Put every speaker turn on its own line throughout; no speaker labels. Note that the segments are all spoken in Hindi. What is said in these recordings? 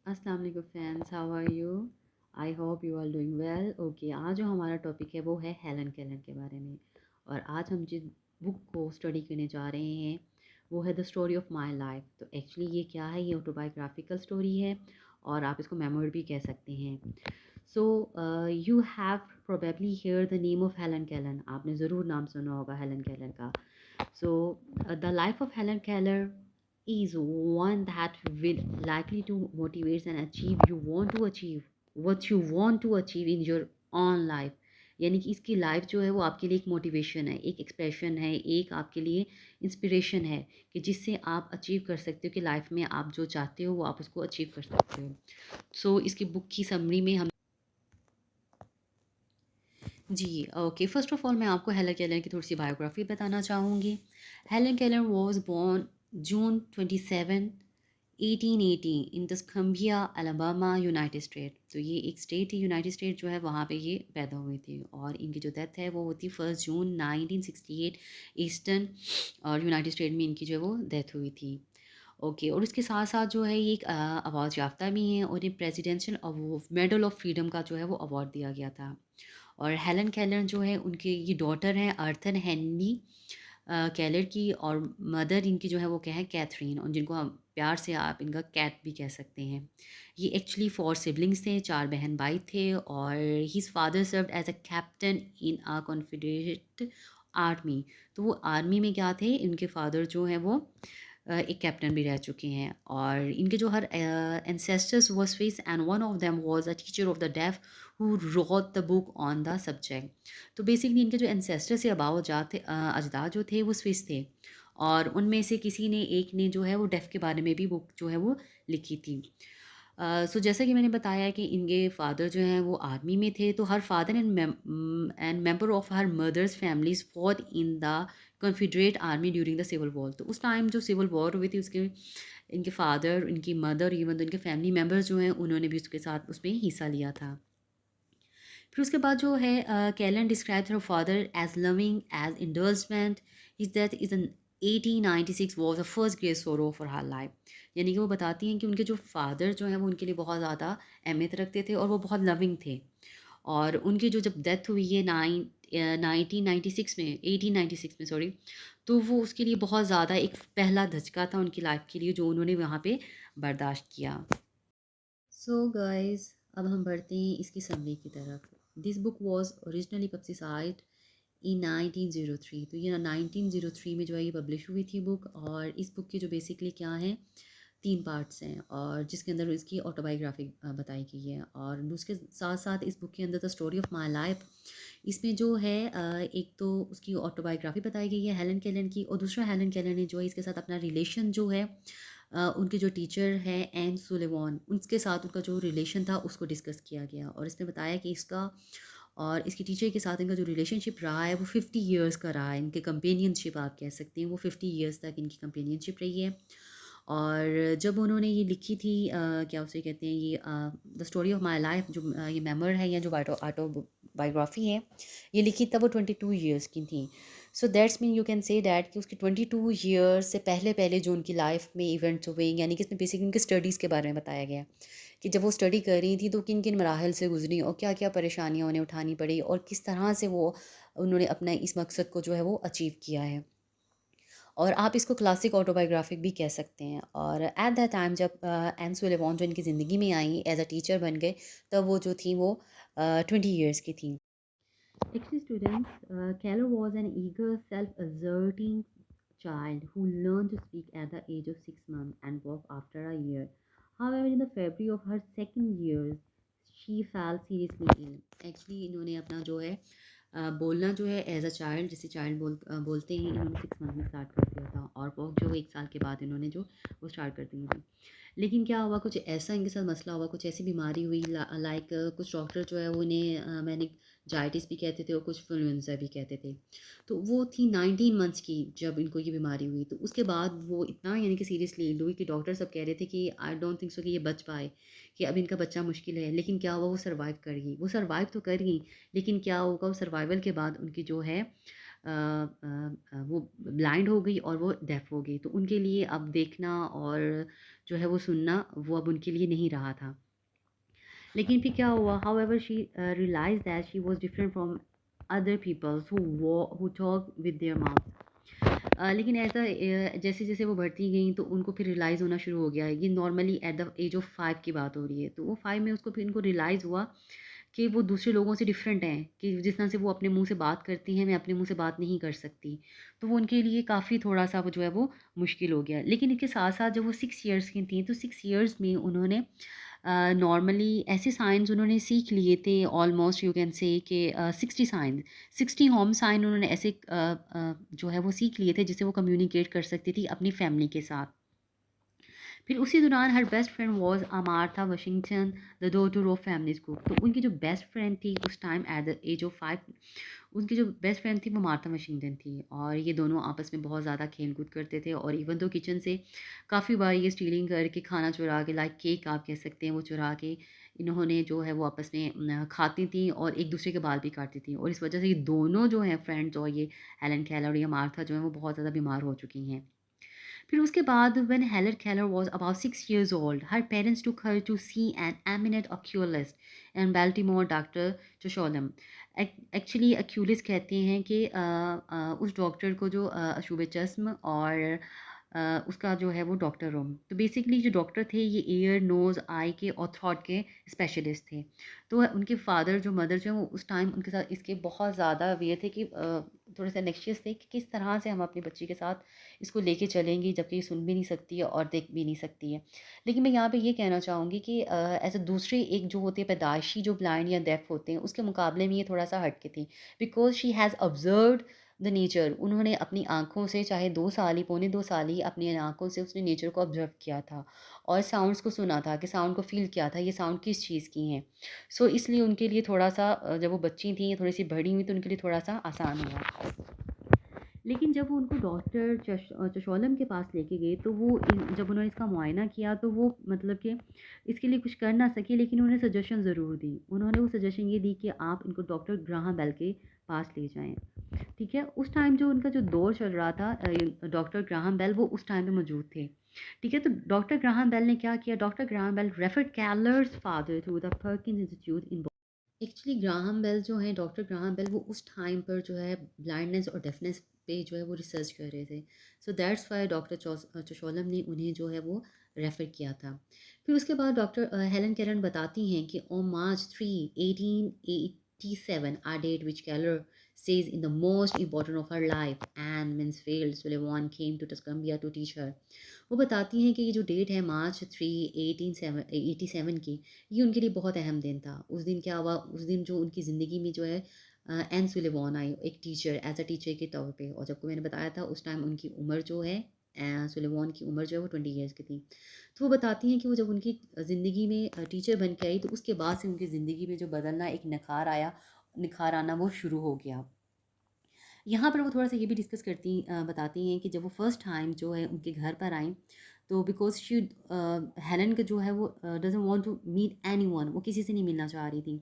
अस्सलाम वालेकुम friends, how are you? I hope you are doing well. Okay, आज जो हमारा टॉपिक है वो है हेलन केलर के बारे में। और आज हम जिस बुक को स्टडी करने जा रहे हैं वो है the story of my life. तो एक्चुअली ये क्या है, ये ऑटोबायोग्राफिकल स्टोरी है और आप इसको मेमोर भी कह सकते हैं। So you have probably here the name of Helen Kellen. आपने ज़रूर नाम सुना होगा हेलन केलर का। So, the life of Helen Keller is one that will likely to motivate and achieve you want to achieve what you want to achieve in your own life. यानी कि इसकी लाइफ जो है वो आपके लिए एक मोटिवेशन है, एक एक्सप्रेशन है, एक आपके लिए इंस्पिरेशन है कि जिससे आप अचीव कर सकते हो कि लाइफ में आप जो चाहते हो वो आप उसको अचीव कर सकते हो। सो इसकी बुक की समरी में हम जी ओके, फर्स्ट ऑफ ऑल मैं आपको हेलन केलर की थोड़ी सी बायोग्राफी बताना चाहूँगी। Helen Keller was born June 27 1880 in Tuscumbia Alabama United State. तो ये एक स्टेट है, यूनाइटेड स्टेट जो है वहाँ पे ये पैदा हुई थी और इनकी जो डेथ है वो होती 1 जून 1968 ईस्टर्न और यूनाइटेड स्टेट में इनकी जो है वो डेथ हुई थी। ओके, और उसके साथ साथ जो है ये एक अवार्ड याफ्ता भी हैं और इन्हें प्रेसिडेंशियल मेडल ऑफ फ्रीडम का जो है वो अवार्ड दिया गया था। और हेलन केलर जो है उनके ये डॉटर हैं अर्थन हेनरी केलर की, और मदर इनकी जो है वो क्या है कैथरीन, और जिनको हम प्यार से आप इनका कैट भी कह सकते हैं। ये एक्चुअली 4 सिबलिंग्स थे, 4 बहन भाई थे, और his father served as a captain in a Confederate army. तो वो आर्मी में क्या थे, इनके फादर जो हैं वो एक कैप्टन भी रह चुके हैं। और इनके जो हर ancestors was Swiss and one of them was a teacher of the deaf who wrote the book on the subject। तो बेसिकली इनके जो एंसेस्टर से अजदाद जो थे वो स्विस थे, और उनमें से किसी ने एक ने जो है वो डेफ के बारे में भी बुक जो है वो लिखी थी। सो जैसा कि मैंने बताया कि इनके फादर जो हैं वो आर्मी में थे, तो her father and member of her mother's families fought in the confederate army during the civil war. तो उस टाइम जो सिविल वॉर हुई थी उसके इनके फादर, इनकी मदर, इवन तो इनके फैमिली मेम्बर्स जो हैं उन्होंने भी उसके साथ उसमें हिस्सा लिया था। फिर उसके बाद जो है Keller describe her father as loving as indulgent. His death is in 1896 was the first great sorrow for her life. यानी कि वो बताती हैं कि उनके जो फादर जो हैं वो उनके लिए बहुत ज़्यादा अहमियत रखते थे और वो बहुत लविंग थे। और उनकी जो जब डेथ हुई है 1996 में, 1896 में सॉरी, तो वो उसके लिए बहुत ज़्यादा एक पहला धचका था उनकी लाइफ के लिए जो उन्होंने वहाँ पे बर्दाश्त किया। सो गाइस, अब हम बढ़ते हैं इसकी समरी की तरफ। दिस बुक वाज ओरिजिनली पब्लिसाइड इन 1903। तो ये 1903 में जो है ये पब्लिश हुई थी बुक। और इस बुक की जो बेसिकली क्या है, 3 पार्ट्स हैं और जिसके अंदर इसकी ऑटोबायोग्राफी बताई गई है। और उसके साथ साथ इस बुक के अंदर the story of my life, इसमें जो है एक तो उसकी ऑटोबायोग्राफी बताई गई है हेलन केलन की, और दूसरा हेलन केलन ने जो है इसके साथ अपना रिलेशन जो है उनके जो टीचर हैं एन सुलेवान, उनके साथ उनका जो रिलेशन था उसको डिस्कस किया गया। और इसमें बताया कि इसका और इसकी टीचर के साथ इनका जो रिलेशनशिप रहा है वो 50 इयर्स का रहा है। इनके कंपेनियनशिप आप कह सकते हैं, वो 50 इयर्स तक इनकी कंपेनियनशिप रही है। और जब उन्होंने ये लिखी थी क्या उसे कहते हैं, ये the story of my life, जो ये मेमोर है या जो ऑटोबायोग्राफी है, ये लिखी तब वो 22 इयर्स की थी। So that's mean you can say that कि उसकी 22 ईयर्स से पहले पहले जो उनकी लाइफ में इवेंट्स हुए, यानी कि इसमें बेसिकली उनकी स्टडीज़ के बारे में बताया गया कि जब वो स्टडी कर रही थी तो किन किन मराहल से गुजरी और क्या क्या परेशानियाँ उन्हें उठानी पड़ी और किस तरह से वो उन्होंने अपना इस मकसद को जो है वो अचीव किया है। और आप इसको क्लासिक ऑटोबायोग्राफिक भी कह सकते हैं। और एट दैट टाइम जब एन सुलेवान जो इनकी ज़िंदगी में आई एज अ टीचर बन गए, तब वो जो थी वो 20 ईयर्स की थी। Excellent students, Keller was an eager, self-asserting child who learned to speak at the age of 6 months and walk after a year. However, in the February of her second year, she fell seriously ill. Actually, इन्होंने अपना जो है बोलना जो है एज अ चाइल्ड, जैसे चाइल्ड बोलते हैं, इन्होंने 6 मंथ में स्टार्ट कर दिया था और वॉक जो 1 साल के बाद इन्होंने जो वो स्टार्ट कर दी थी। लेकिन क्या हुआ, कुछ ऐसा इनके साथ मसला हुआ, कुछ ऐसी बीमारी हुई लाइक कुछ डॉक्टर जो है वो उन्हें मैंने जाइटिस भी कहते थे और कुछ फ्लुएंजा भी कहते थे। तो वो थी 19 मंथ्स की जब इनको ये बीमारी हुई। तो उसके बाद वो इतना यानी कि सीरियसली इल हुई कि डॉक्टर सब कह रहे थे कि आई डोंट थिंक सो कि ये बच पाए, कि अब इनका बच्चा मुश्किल है। लेकिन क्या हुआ, वो सर्वाइव कर गई। वो सर्वाइव तो कर गई, लेकिन क्या होगा, वो सर्वाइवल के बाद उनकी जो है वो ब्लाइंड हो गई और वो डेफ हो गई, तो उनके लिए अब देखना और जो है वो सुनना वो अब उनके लिए नहीं रहा था। लेकिन फिर क्या हुआ, however she realise that she was different from other peoples who talk with their mouth. लेकिन ऐसा जैसे जैसे वो बढ़ती गई तो उनको फिर रियलाइज़ होना शुरू हो गया। ये normally at the age of 5 की बात हो रही है, तो वो 5 में उसको फिर इनको रियलाइज़ हुआ कि वो दूसरे लोगों से डिफरेंट हैं, कि जिस तरह से वो अपने मुंह से बात करती हैं मैं अपने मुंह से बात नहीं कर सकती। तो वो उनके लिए काफ़ी थोड़ा सा वो जो है वो मुश्किल हो गया। लेकिन इसके साथ साथ जब वो 6 ईयर्स की थी तो 6 ईयर्स में उन्होंने नॉर्मली ऐसे साइंस उन्होंने सीख लिए थे, ऑलमोस्ट यू कैन से कि 60 होम साइन उन्होंने ऐसे जो है वो सीख लिए थे जिससे वो कम्युनिकेट कर सकती थी अपनी फैमिली के साथ। फिर उसी दौरान her best friend was Martha Washington, the daughter of families group. तो उनकी जो बेस्ट फ्रेंड थी उस time at the age of 5, उनकी जो बेस्ट फ्रेंड थी वो मार्था वाशिंगटन थी, और ये दोनों आपस में बहुत ज़्यादा खेल कूद करते थे। और इवन तो किचन से काफ़ी बार ये स्टीलिंग करके खाना चुरा के, लाइक केक आप कह सकते हैं, वो चुरा के इन्होंने जो है वो आपस में खाती थी और एक दूसरे के बाल भी काटती थी। और इस वजह से ये दोनों जो हैं फ्रेंड्स, और ये हेलन केलर और ये मार्था जो है वो बहुत ज़्यादा बीमार हो चुकी हैं। फिर उसके बाद when Helen Keller was about 6 years old, her parents took her to see an eminent oculist in Baltimore, doctor Chisholm. Actually oculist कहते हैं कि उस डॉक्टर को जो अशूब चश्म और उसका जो है वो डॉक्टर रूम। तो बेसिकली जो डॉक्टर थे ये ईयर, नोज़, आई के और थ्रोट के स्पेशलिस्ट थे। तो उनके फादर जो मदर जो है वो उस टाइम उनके साथ इसके बहुत ज़्यादा अवेयर थे कि थोड़े से नेक्शियस थे कि किस तरह से हम अपनी बच्ची के साथ इसको लेके चलेंगे, जबकि ये सुन भी नहीं सकती है और देख भी नहीं सकती है। लेकिन मैं यहाँ पे ये कहना चाहूँगी कि एज़ अ दूसरे एक जो होते हैं पैदाइशी जो ब्लाइंड या डेफ होते हैं उसके मुकाबले में ये थोड़ा सा हट के थी, because she has observed the nature. उन्होंने अपनी आँखों से, चाहे 2 साल ही, पौने 2 साल ही, अपनी आँखों से उसने नेचर को ऑब्ज़र्व किया था और साउंड्स को सुना था, कि साउंड को फ़ील किया था, ये साउंड किस चीज़ की हैं। सो इसलिए उनके लिए थोड़ा-सा जब वो बच्ची थीं, थोड़ी-सी बड़ी हुई, तो उनके लिए थोड़ा-सा आसान हुआ। लेकिन जब वो उनको डॉक्टर चशोलम के पास लेके गए, तो वो जब उन्होंने इसका मुआयना किया तो वो मतलब कि इसके लिए कुछ कर ना सके, लेकिन उन्होंने सजेशन ज़रूर दी। उन्होंने वो सजेशन ये दी कि आप इनको डॉक्टर ग्राहम बेल के पास ले जाएं। ठीक है, उस टाइम जो उनका जो दौर चल रहा था, डॉक्टर ग्राहम बेल वो उस टाइम पे मौजूद थे। ठीक है, तो डॉक्टर ग्राहम बेल ने क्या किया, doctor Graham Bell referred Keller's father to the Perkins Institute in. Actually Graham Bell जो हैं, डॉक्टर ग्राहम बेल वो उस टाइम पर जो है ब्लाइंडनेस और डेफनेस पे जो है वो रिसर्च कर रहे थे। सो दैट्स वाई डॉक्टर चशोलम ने उन्हें जो है वो रेफ़र किया था। फिर उसके बाद डॉक्टर हेलन केलन बताती हैं कि on March 3, 1887, a date which Keller says in the most important of her life, Anne Mansfield Sullivan came to Tuscumbia to teach her। वो बताती हैं कि ये जो डेट है March 3, 1887 की, ये उनके लिए बहुत अहम दिन था। उस दिन क्या हुआ, उस दिन जो उनकी ज़िंदगी में जो है एन सुलेवान आई, एक टीचर, एज अ टीचर के तौर पे। और जबकि मैंने बताया था उस टाइम उनकी उम्र जो है, सुलेवान की उम्र जो है वो 20 ईयर्स की थी। तो वो बताती हैं कि वो जब उनकी ज़िंदगी में टीचर बन के आई, तो उसके बाद से उनकी ज़िंदगी में जो बदलना, एक निखार आया, निखार आना वो शुरू हो गया। यहाँ पर वो थोड़ा-सा ये भी डिस्कस बताती हैं कि जब वो फर्स्ट टाइम जो है उनके घर पर आईं, तो बिकॉज़ हेलेन का जो है वो doesn't want to meet anyone, वो किसी से नहीं मिलना चाह रही थी।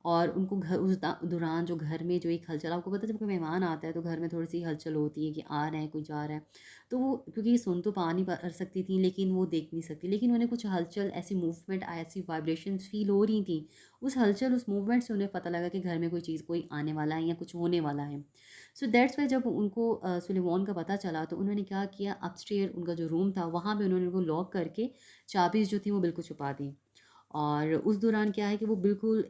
और उनको घर उस दौरान जो घर में जो एक हलचल, आपको पता है जब कोई मेहमान आता है तो घर में थोड़ी-सी हलचल होती है कि आ रहे हैं, कोई जा रहा है। तो वो क्योंकि ये सुन तो पा नहीं पा सकती थी, लेकिन वो देख नहीं सकती। लेकिन उन्हें कुछ हलचल, ऐसी मूवमेंट, ऐसी वाइब्रेशंस फ़ील हो रही थी। उस हलचल, उस मूवमेंट से उन्हें पता लगा कि घर में कोई चीज़, कोई आने वाला है या कुछ होने वाला है। सो दैट्स वाई जब उनको सुलेमान का पता चला, तो उन्होंने क्या किया, अपस्टेयर उनका जो रूम था वहाँ पे उन्होंने उनको लॉक करके चाबीज़ जो थी वो बिल्कुल छुपा दी। और उस दौरान क्या है कि वो बिल्कुल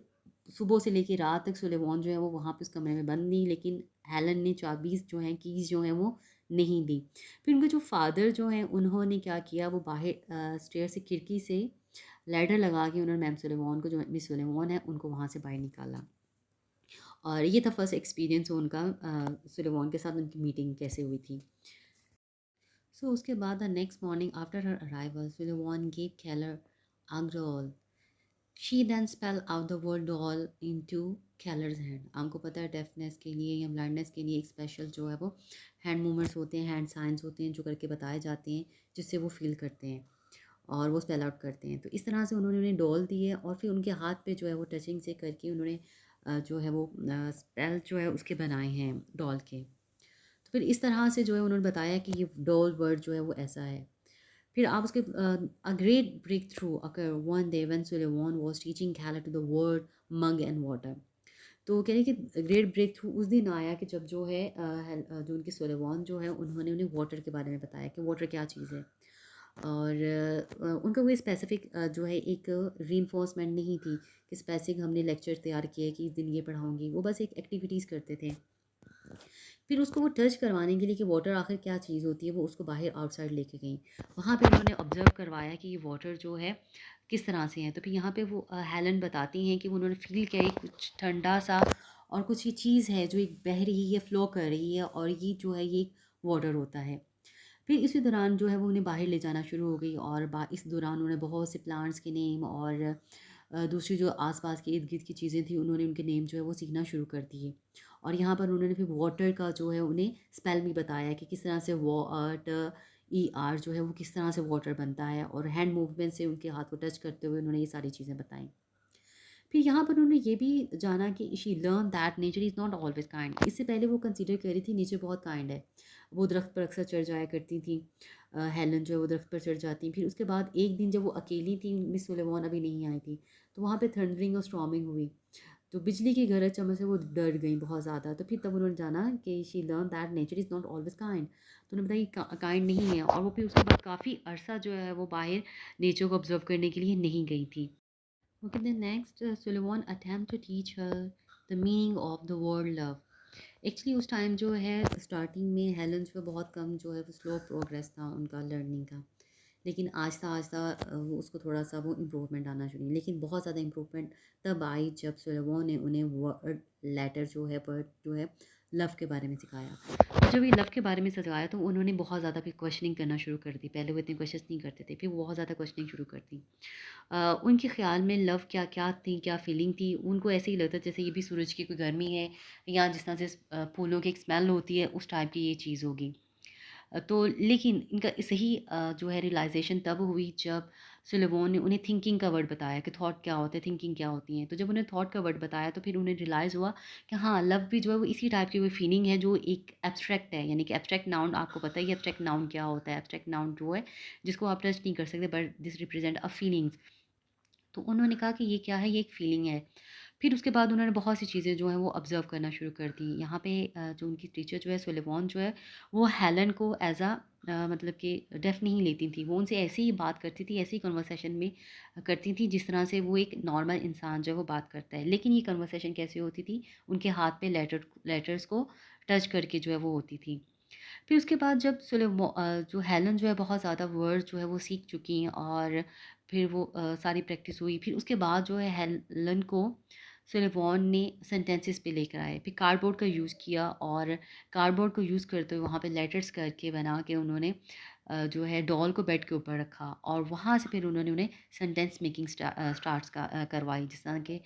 सुबह से लेके रात तक सुलेमान जो है वो वहाँ पे उस कमरे में बंद थी, लेकिन हेलन ने चाबीज़ जो हैं, कीज़ जो हैं वो नहीं दी। फिर उनके जो फादर जो हैं उन्होंने क्या किया, वो बाहर स्टेयर से, खिड़की से लैडर लगा के उन्होंने मैम सुलेमान को, जो मिस सुलेमान है, उनको वहाँ से बाहर निकाला। और ये था फर्स्ट एक्सपीरियंस उनका सुलेमान के साथ, उनकी मीटिंग कैसे हुई थी। सो उसके बाद the next morning after her arrival, Sullivan gave Keller a growl. She then spell out the word doll into Keller's hand। आपको पता है डेफनेस के लिए या ब्लाइंडनेस के लिए एक स्पेशल जो है वो हैंड मूवमेंट्स होते हैं, हैंड साइंस होते हैं जो करके बताए जाते हैं, जिससे वो फील करते हैं और वो स्पेल आउट करते हैं। तो इस तरह से उन्होंने उन्हें डॉल दी है, और फिर उनके हाथ पे जो है वो टचिंग से करके उन्होंने जो है वो स्पेल जो है उसके बनाए हैं डॉल के। फिर इस तरह से जो है उन्होंने बताया कि ये डोल वर्ड जो है वो ऐसा है। फिर आप उसके a great break through occur one day when Sullivan was teaching Helen to the word mug and water. तो कह रहे हैं कि ग्रेट ब्रेक थ्रू उस दिन आया कि जब जो है जो उनके सुलेमान जो है उन्होंने उन्हें वाटर के बारे में बताया कि वाटर क्या चीज़ है। और उनका कोई स्पेसिफिक जो है एक रीइंफोर्समेंट नहीं थी कि स्पेसिफिक हमने लेक्चर तैयार किए कि इस दिन ये पढ़ाऊँगी, वो बस एक एक्टिविटीज़ करते थे। फिर उसको वो टच करवाने के लिए कि वाटर आखिर क्या चीज़ होती है, वो उसको बाहर आउटसाइड लेके गईं। वहाँ पे उन्होंने ऑब्ज़र्व करवाया कि ये वाटर जो है किस तरह से है। तो फिर यहाँ पे वो हेलन बताती हैं कि वो उन्होंने फ़ील किया है कुछ ठंडा-सा और कुछ ये चीज़ है जो एक बह रही है, फ़्लो कर रही है और ये जो है ये एक वाटर होता है। फिर इसी दौरान जो है वो उन्हें बाहर ले जाना शुरू हो गई और इस दौरान उन्होंने बहुत से प्लांट्स के नेम और दूसरी जो आसपास के इर्द गिर्द की चीज़ें थी उन्होंने उनके नेम जो है वो सीखना शुरू कर दिए। और यहाँ पर उन्होंने फिर वाटर का जो है उन्हें स्पेल भी बताया कि किस तरह से वाट ई आर जो है वो किस तरह से वाटर बनता है और हैंड मूवमेंट से उनके हाथ को टच करते हुए उन्होंने ये सारी चीज़ें बताई। फिर यहाँ पर उन्होंने ये भी जाना कि she learn that nature is not always kind. इससे पहले वो कंसीडर कर रही थी नेचर बहुत काइंड है। वो दरख्त पर अक्सर चढ़ जाया करती थी। हेलन जो है वो दरख्त पर चढ़ जाती। फिर उसके बाद एक दिन जब वो अकेली थी, मिस सुलेमान अभी नहीं आई थी, तो वहाँ पे थंडरिंग और स्टॉर्मिंग हुई। तो बिजली की गरज चमक से वो डर गई बहुत ज़्यादा। तो फिर तब उन्होंने जाना कि she learn that nature is not always kind. तो उन्होंने बताया कि काइंड नहीं है और वो फिर उसके बाद काफ़ी अरसा जो है वो बाहर नेचर को ऑब्जर्व करने के लिए नहीं गई थी। Okay, the next Suleiman attempt to teach her the meaning of the word love. Actually उस टाइम जो है स्टार्टिंग में हेलन जो है बहुत कम जो है वो स्लो प्रोग्रेस था उनका लर्निंग का। लेकिन आहिस्ता आहिस्ता वो उसको थोड़ा सा वो इम्प्रूवमेंट आना शुरू हुई। लेकिन बहुत ज़्यादा इम्प्रूवमेंट तब आई जब सुलेमान ने उन्हें वर्ड लेटर जो है वर्ड जो है लव के बारे में सिखाया। जब ये लव के बारे में सिखाया तो उन्होंने बहुत ज़्यादा फिर क्वेश्चनिंग करना शुरू कर दी। पहले वो इतने क्वेश्चन नहीं करते थे, फिर वो बहुत ज़्यादा क्वेश्चनिंग शुरू कर दी। उनके ख़्याल में लव क्या-क्या थी, क्या फ़ीलिंग थी, उनको ऐसे ही लगता जैसे ये भी सूरज की कोई गर्मी है या जिस तरह से फूलों की एक स्मेल होती है, उस टाइप की ये चीज़ होगी। तो लेकिन इनका सही जो है रियलाइज़ेशन तब हुई जब सुलेमान ने उन्हें थिंकिंग का वर्ड बताया कि थॉट क्या होता है, थिंकिंग क्या होती है। तो जब उन्हें थॉट का वर्ड बताया तो फिर उन्हें रियलाइज़ हुआ कि हाँ, लव भी जो है वो इसी टाइप की कोई फ़ीलिंग है जो एक एब्स्ट्रैक्ट है। यानी कि एब्स्ट्रैक्ट नाउन आपको पता है कि एब्स्ट्रैक्ट नाउन क्या होता है। एब्स्ट्रैक्ट नाउन जो है जिसको आप टच नहीं कर सकते but this represent a feelings. तो उन्होंने कहा कि ये क्या है? ये एक फ़ीलिंग है। फिर उसके बाद उन्होंने बहुत सी चीज़ें जो हैं वो ऑब्ज़र्व करना शुरू कर दी। यहाँ पे जो उनकी टीचर जो है सुलेमान जो है वो हेलन को मतलब कि डेफ़ नहीं लेती थी। वो उनसे ऐसे ही बात करती थी, ऐसे ही कन्वर्सेशन में करती थी जिस तरह से वो एक नॉर्मल इंसान जो है वो बात करता है। लेकिन ये कन्वर्सेशन कैसे होती थी? उनके हाथ पे लेटर्स को टच करके जो है वो होती थी। फिर उसके बाद जब जो हेलन जो है बहुत ज़्यादा वर्ड जो है वो सीख चुकी हैं और फिर वो सारी प्रैक्टिस हुई। फिर उसके बाद जो है हेलन को सुलेमान ने सेंटेंसेस पे लेकर आए। फिर कार्डबोर्ड का यूज़ किया और कार्डबोर्ड को यूज़ करते हुए वहाँ पे लेटर्स करके बना के उन्होंने जो है डॉल को बेड के ऊपर रखा और वहाँ से फिर उन्होंने उन्हें सेंटेंस मेकिंग स्टार्ट्स करवाई जिस तरह के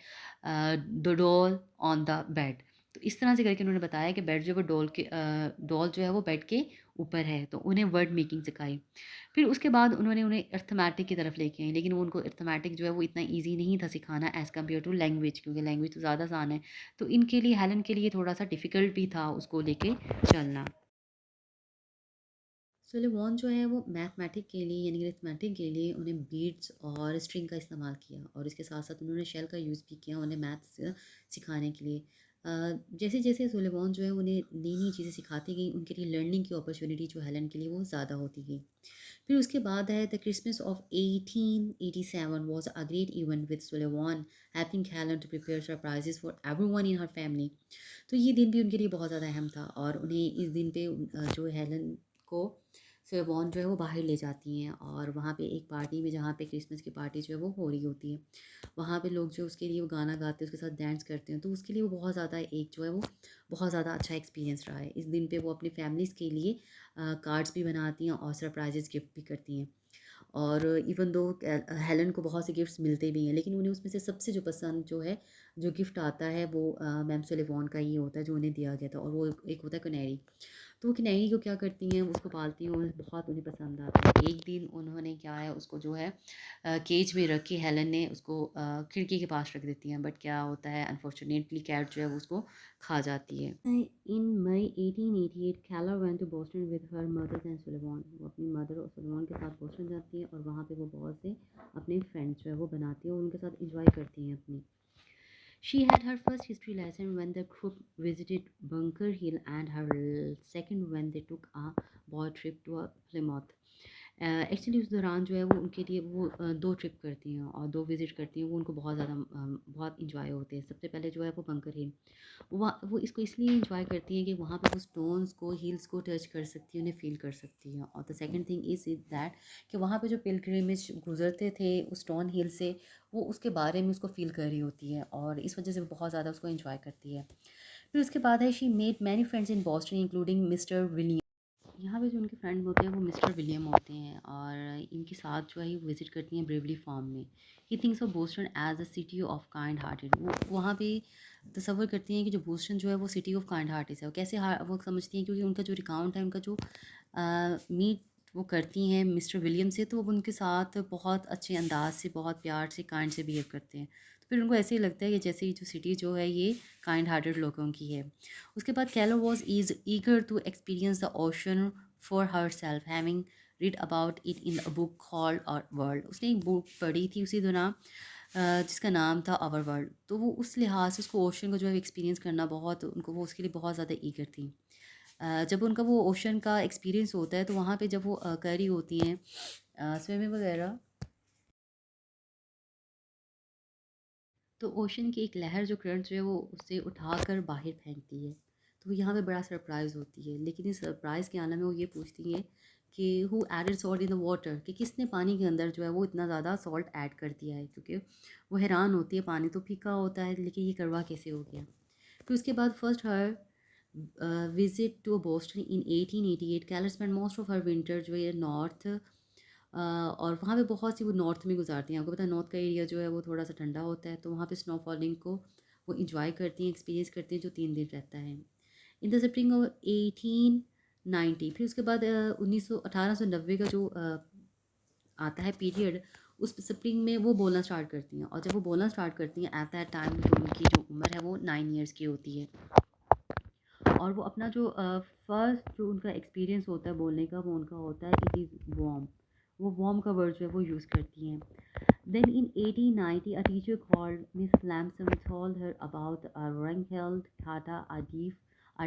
the doll on the bed. तो इस तरह से करके उन्होंने बताया कि बेड जो है वो डॉल जो है वो बेड के ऊपर है, तो उन्हें वर्ड मेकिंग सिखाई। फिर उसके बाद उन्होंने उन्हें अर्थमेटिक की तरफ लेके आई, लेकिन वो उनको अर्थमेटिक जो है वो इतना ईज़ी नहीं था सिखाना एज़ कम्पेयर टू लैंग्वेज, क्योंकि लैंग्वेज तो ज़्यादा आसान है। तो इनके लिए हेलन के लिए थोड़ा-सा डिफ़िकल्ट भी था उसको लेके चलना। सुलेमान जो है वो मैथमेटिक के लिए यानी अरिथमेटिक के लिए उन्हें बीट्स और स्ट्रिंग का इस्तेमाल किया और इसके साथ साथ उन्होंने शेल का यूज़ भी किया उन्हें मैथ्स सिखाने के लिए। जैसे जैसे सुलेमान जो है उन्हें नई नई चीज़ें सिखाती गई उनके लिए लर्निंग की अपॉर्चुनिटी जो हेलन के लिए वो ज़्यादा होती गई। फिर उसके बाद है the Christmas of 1887 was a great event with Sullivan having Helen to prepare surprises for everyone in her family. तो ये दिन भी उनके लिए बहुत ज़्यादा अहम था और उन्हें इस दिन पे जो हेलन को सुलेमान जो है वो बाहर ले जाती हैं और वहाँ पे एक पार्टी में जहाँ पे क्रिसमस की पार्टी जो है वो हो रही होती है। वहाँ पे लोग जो उसके लिए वो गाना गाते हैं उसके साथ डांस करते हैं तो उसके लिए वो बहुत ज़्यादा एक जो है वो बहुत ज़्यादा अच्छा एक्सपीरियंस रहा है। इस दिन पे वो अपनी फैमिलीज़ के लिए कार्ड्स भी बनाती हैं और सरप्राइजेस गिफ्ट भी करती हैं। और इवन दो हेलन को बहुत से गिफ्ट्स मिलते भी हैं लेकिन उन्हें उसमें से सबसे जो पसंद जो है जो गिफ्ट आता है वो मैम सुलेमान का ही होता है जो उन्हें दिया गया था और वो एक होता है कनेरी। तो वो किनेरी को क्या करती हैं, उसको पालती हैं और बहुत उन्हें पसंद आता है। एक दिन उन्होंने क्या है उसको जो है केज में रख के हेलन ने उसको खिड़की के पास रख देती हैं, बट क्या होता है अनफॉर्चुनेटली कैट जो है वो उसको खा जाती है। In May 1888 Keller went to Boston with her mother and Sullivan. वो अपनी मदर और सुलेमान के साथ बोस्टन जाती है और वहाँ पे वो बहुत से अपने फ्रेंड्स जो है वो बनाती है और उनके साथ इंजॉय करती हैं अपनी। She had her first history lesson when the group visited Bunker Hill and her second when they took a boy trip to Plymouth. Actually उस दौरान जो है वो उनके लिए वो 2 ट्रिप करती हैं और 2 विज़िट करती हैं, वो उनको बहुत ज़्यादा बहुत एन्जॉय होते हैं। सबसे पहले जो है वो बंकर हिल, वो इसको इसलिए एन्जॉय करती हैं कि वहाँ पे वो स्टोन्स को, हिल्स को टच कर सकती हैं, उन्हें फ़ील कर सकती हैं। और the second thing is that कि वहाँ पे जो पिलग्रिमेज गुज़रते थे उस स्टोन हिल से, वो उसके बारे में उसको फ़ील कर रही होती है और इस वजह से वो बहुत ज़्यादा उसको एन्जॉय करती है। फिर उसके बाद है she made many friends in Boston including mister William. यहाँ पे जो उनके फ्रेंड होते हैं वो मिस्टर विलियम होते हैं और इनके साथ जो है ये विज़िट करती हैं ब्रेवली फार्म में। He thinks of Boston as a city of kind hearted. वो वहाँ पे तसव्वुर करती हैं कि जो बोस्टन जो है वो सिटी ऑफ काइंड हार्टेड है। वो कैसे वो समझती हैं क्योंकि उनका जो रिकाउंट है, उनका जो मीट वो करती हैं मिस्टर विलियम से, तो वो उनके साथ बहुत अच्छे अंदाज से, बहुत प्यार से, काइंड से बिहेव करते हैं। तो फिर उनको ऐसे ही लगता है कि जैसे ये जो सिटी जो है ये काइंड हार्टेड लोगों की है। उसके बाद Keller was is eager to experience the ocean for herself having read about it in a book called our world. उसने एक बुक पढ़ी थी उसी दौरान जिसका नाम था आवर वर्ल्ड। तो वो उस लिहाज से उसको ओशन को जो है एक्सपीरियंस करना बहुत उनको, वो उसके लिए बहुत ज़्यादा ईगर थी। जब उनका वो ओशन का एक्सपीरियंस होता है तो वहाँ पे जब वो कर रही होती हैं स्विमिंग वगैरह, तो ओशन की एक लहर जो करंट जो है वो उसे उठाकर बाहर फेंकती है। तो यहाँ पे बड़ा सरप्राइज़ होती है, लेकिन इस सरप्राइज़ के आने में वो ये पूछती है कि who added salt in the water, कि किसने पानी के अंदर जो है वो इतना ज़्यादा सॉल्ट ऐड कर दिया है, क्योंकि वो हैरान होती है, पानी तो फीका होता है लेकिन ये कड़वा कैसे हो गया। फिर उसके बाद first her visit to Boston in 1888 Keller spend most of her winter जो है नॉर्थ, और वहाँ पे बहुत सी वो नॉर्थ में गुजारती हैं। आपको पता है नॉर्थ का एरिया जो है वो थोड़ा सा ठंडा होता है, तो वहाँ पे स्नो फॉलिंग को वो इंजॉय करती हैं, एक्सपीरियंस करती हैं, जो 3 दिन रहता है। इन द स्प्रिंग ऑफ 1890, फिर उसके बाद 1890 का जो आता है पीरियड, उस स्प्रिंग में वो बोलना स्टार्ट करती हैं और जब वो बोलना स्टार्ट करती हैं एट दैट टाइम जो उनकी जो उम्र है वो 9 ईयर्स की होती है। और वो अपना जो फर्स्ट जो उनका एक्सपीरियंस होता है बोलने का, वो उनका होता है इट इज़ वार्म। वो वार्म का वर्ड जो है वो यूज़ करती हैं। Then in 1890 a teacher called Miss Lampson told her about a wrinkled Tata, a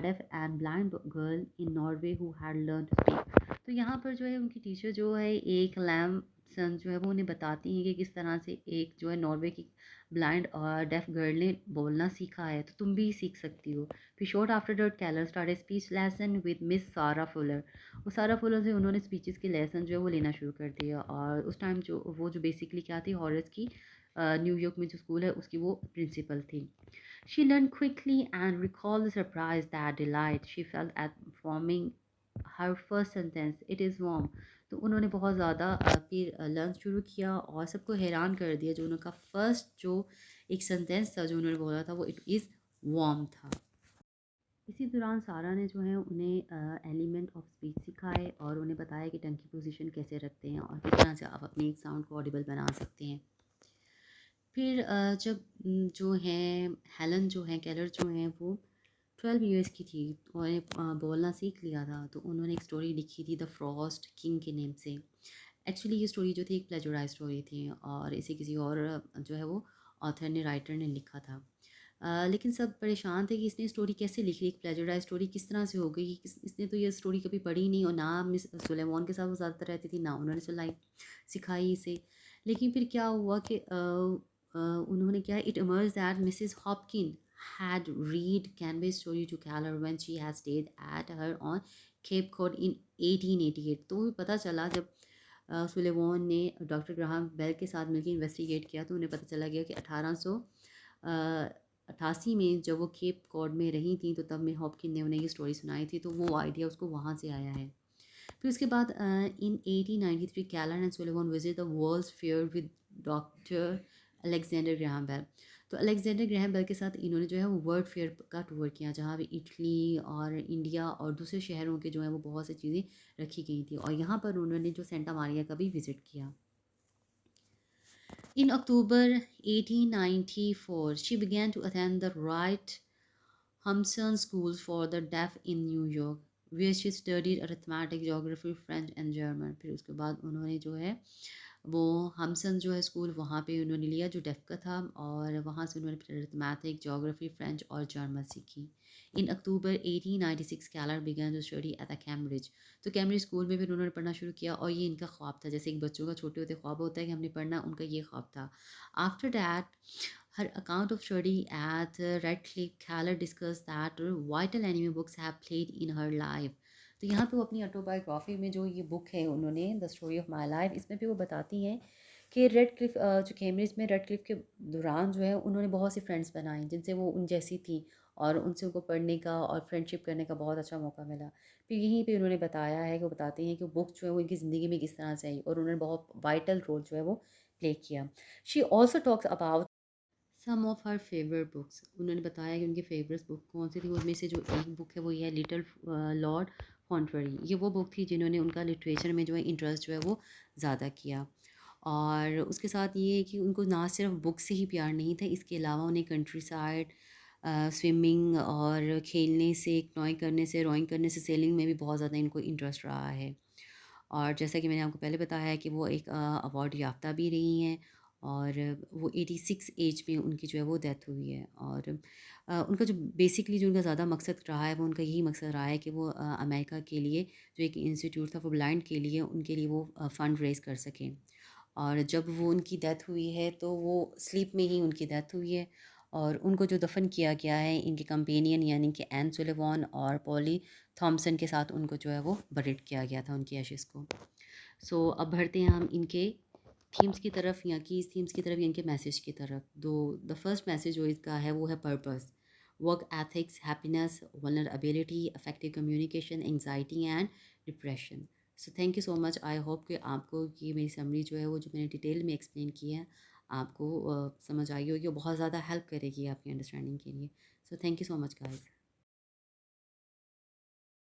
deaf and blind girl in Norway who had learned to speak। तो यहाँ पर जो है उनकी टीचर जो है एक लैम्पसन जो है वो उन्हें बताती हैं कि किस तरह से एक जो है नॉर्वे की ब्लाइंड और डेफ गर्ल ने बोलना सीखा है, तो तुम भी सीख सकती हो। फिर short after that कैलर started speech lesson with miss सारा फुलर। वो सारा फुलर से उन्होंने स्पीचेस के लेसन जो है वो लेना शुरू कर दिया और उस टाइम जो वो जो बेसिकली क्या थी, हॉरर्स की न्यूयॉर्क में जो स्कूल है उसकी वो प्रिंसिपल थी। She learn quickly and recall the surprise that delight she felt at forming her first sentence it is warm. तो उन्होंने बहुत ज़्यादा फिर लर्न शुरू किया और सबको हैरान कर दिया। जो उनका फर्स्ट जो एक सेंटेंस था जो उन्होंने बोला था वो इट इज़ वार्म था। इसी दौरान सारा ने जो है उन्हें एलिमेंट ऑफ स्पीच सिखाए और उन्हें बताया कि टंग की पोजीशन कैसे रखते हैं और किस तरह से आप अपने एक साउंड को ऑडिबल बना सकते हैं। फिर जब जो हैं हेलन जो हैं केलर जो हैं वो 12 ईयर्स की थी और बोलना सीख लिया था, तो उन्होंने एक स्टोरी लिखी थी द फ्रॉस्ट किंग के नेम से। एक्चुअली ये स्टोरी जो थी एक प्लेजराइज स्टोरी थी और इसे किसी और जो है वो ऑथर ने, राइटर ने लिखा था। लेकिन सब परेशान थे कि इसने स्टोरी कैसे लिख ली, एक प्लेजराइज स्टोरी किस तरह से हो गई, इसने तो ये स्टोरी कभी पढ़ी नहीं और ना मिस सुलेमान के साथ वो ज़्यादातर रहती थी, ना उन्होंने सुलाई सिखाई इसे। लेकिन फिर क्या हुआ कि उन्होंने क्या, it emerge that Mrs Hopkin had read Canvas story to Keller when she had stayed at her on Cape Cod in 1888। तो पता चला जब सुलेवान ने डॉक्टर ग्राहम बेल के साथ मिलकर इन्वेस्टिगेट किया तो उन्हें पता चला गया कि 1888 में जब वो केप कॉड में रही थी तो तब में हॉपकिन ने उन्हें ये स्टोरी सुनाई थी, तो वो आइडिया उसको वहाँ से आया है। फिर उसके बाद in 1893 Keller and Sullivan visit the world's fair with doctor Alexander Graham Bell. तो अलेक्जेंडर ग्रैहम बेल के साथ इन्होंने जो है वो वर्ल्ड फेयर का टूर किया, जहाँ पे इटली और इंडिया और दूसरे शहरों के जो है वो बहुत सी चीज़ें रखी गई थी, और यहाँ पर उन्होंने जो सेंटा मारिया का भी विज़िट किया। In October 1894, she began to attend the Wright Humpson School for the Deaf in New York, where she studied arithmetic, geography, French and German. फिर उसके बाद उन्होंने जो है वो हमसन जो है स्कूल वहाँ पे उन्होंने लिया जो डेफ का था, और वहाँ से उन्होंने फिर अरिथमेटिक, जोग्राफी, फ्रेंच और जर्मन सीखी। In October 1896 Keller began to study at the Cambridge. तो कैम्ब्रिज स्कूल में फिर उन्होंने पढ़ना शुरू किया, और ये इनका ख्वाब था, जैसे एक बच्चों का छोटे होते ख्वाब होता है कि हमने पढ़ना, उनका ये ख्वाब था। After that her account of study at Radcliffe, Keller discussed that vital anime books have played in her life. तो यहाँ पे वो अपनी ऑटोबायोग्राफी में जो ये बुक है उन्होंने the story of my life, इसमें भी वो बताती हैं कि रेड क्लिफ जो कैम्ब्रिज में रेड क्लिफ के दौरान जो है उन्होंने बहुत सी फ्रेंड्स बनाई जिनसे वो उन जैसी थी, और उनसे उनको पढ़ने का और फ्रेंडशिप करने का बहुत अच्छा मौका मिला। फिर यहीं पे उन्होंने बताया है कि वो बताती हैं कि वो बुक जो है वो उनकी ज़िंदगी में किस तरह से आई, और उन्होंने बहुत वाइटल रोल जो है वो प्ले किया। She also talks about some of her favourite books. उन्होंने बताया कि उनकी फेवरेट बुक कौन सी थी, उनमें से जो एक बुक है वो ये है लिटिल लॉर्ड फॉन्टरी। ये वो बुक थी जिन्होंने उनका लिटरेचर में जो है इंटरेस्ट जो है वो ज़्यादा किया। और उसके साथ ये है कि उनको ना सिर्फ बुक से ही प्यार नहीं था, इसके अलावा उन्हें कंट्री साइड, स्विमिंग और खेलने से, क्नॉइंग करने से, रॉइंग करने से, सेलिंग में भी बहुत ज़्यादा इनको इंटरेस्ट रहा है। और जैसा कि मैंने आपको पहले बताया है कि वो एक अवार्ड याफ्ता भी रही हैं, और वो 86 एज में उनकी जो है वो डेथ हुई है। और उनका जो बेसिकली जो उनका ज़्यादा मकसद रहा है वो उनका यही मकसद रहा है कि वो अमेरिका के लिए जो एक इंस्टीट्यूट था वो ब्लाइंड के लिए, उनके लिए वो फ़ंड रेज़ कर सकें। और जब वो उनकी डेथ हुई है तो वो स्लीप में ही उनकी डेथ हुई है, और उनको जो दफ़न किया गया है इनके कंपेनियन यानी कि एन सुलेवान और पॉली थॉमसन के साथ उनको जो है वो बरीड किया गया था, उनकी एशेज़ को। सो अब बढ़ते हैं हम इनके थीम्स की तरफ, या की थीम्स की तरफ, या इनके मैसेज की तरफ। दो द फर्स्ट मैसेज जो इसका है वो है purpose, work ethics, happiness, vulnerability, affective communication, anxiety and depression. So thank you so much. I hope कि आपको ये मेरी समरी जो है वो जो मैंने डिटेल में एक्सप्लेन की है आपको समझ आई होगी, और बहुत ज़्यादा हेल्प करेगी आपकी अंडरस्टैंडिंग के लिए। So thank you so much guys.